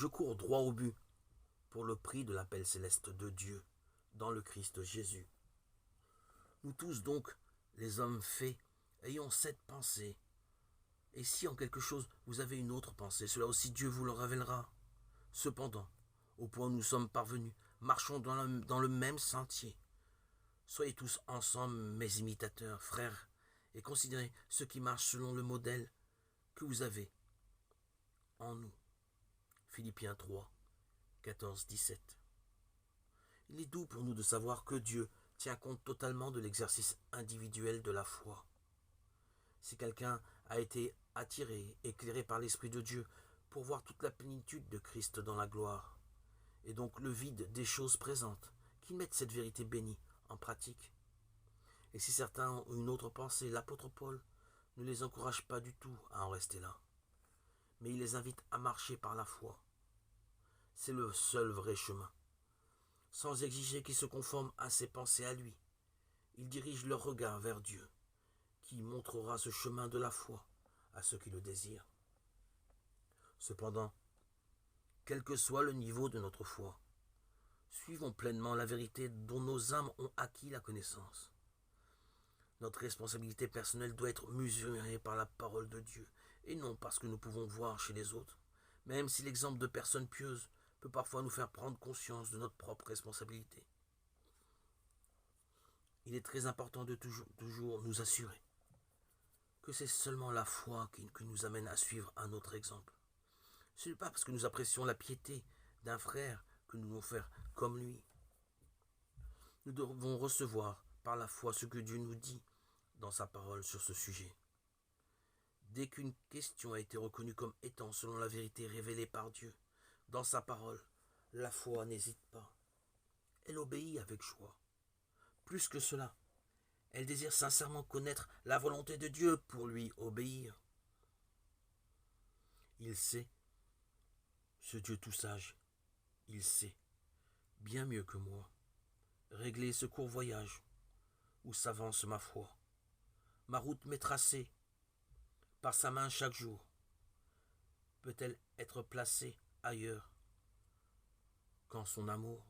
Je cours droit au but, pour le prix de l'appel céleste de Dieu, dans le Christ Jésus. Nous tous donc, les hommes faits, ayons cette pensée. Et si en quelque chose vous avez une autre pensée, cela aussi Dieu vous le révélera. Cependant, au point où nous sommes parvenus, marchons dans le même sentier. Soyez tous ensemble mes imitateurs, frères, et considérez ceux qui marchent selon le modèle que vous avez en nous. Philippiens 3, 14, 17. Il est doux pour nous de savoir que Dieu tient compte totalement de l'exercice individuel de la foi. Si quelqu'un a été attiré, éclairé par l'Esprit de Dieu pour voir toute la plénitude de Christ dans la gloire, et donc le vide des choses présentes, qu'il mette cette vérité bénie en pratique. Et si certains ont une autre pensée, l'apôtre Paul ne les encourage pas du tout à en rester là, mais il les invite à marcher par la foi. C'est le seul vrai chemin. Sans exiger qu'ils se conforment à ses pensées à lui, il dirige leur regard vers Dieu, qui montrera ce chemin de la foi à ceux qui le désirent. Cependant, quel que soit le niveau de notre foi, suivons pleinement la vérité dont nos âmes ont acquis la connaissance. Notre responsabilité personnelle doit être mesurée par la parole de Dieu, et non par ce que nous pouvons voir chez les autres, même si l'exemple de personnes pieuses peut parfois nous faire prendre conscience de notre propre responsabilité. Il est très important de toujours nous assurer que c'est seulement la foi qui nous amène à suivre un autre exemple. Ce n'est pas parce que nous apprécions la piété d'un frère que nous devons faire comme lui. Nous devons recevoir par la foi ce que Dieu nous dit dans sa parole sur ce sujet. Dès qu'une question a été reconnue comme étant selon la vérité révélée par Dieu dans sa parole, la foi n'hésite pas. Elle obéit avec joie. Plus que cela, elle désire sincèrement connaître la volonté de Dieu pour lui obéir. Il sait, ce Dieu tout sage, il sait, bien mieux que moi, régler ce court voyage où s'avance ma foi. Ma route m'est tracée par sa main chaque jour. Peut-elle être placée ailleurs qu'en son amour ?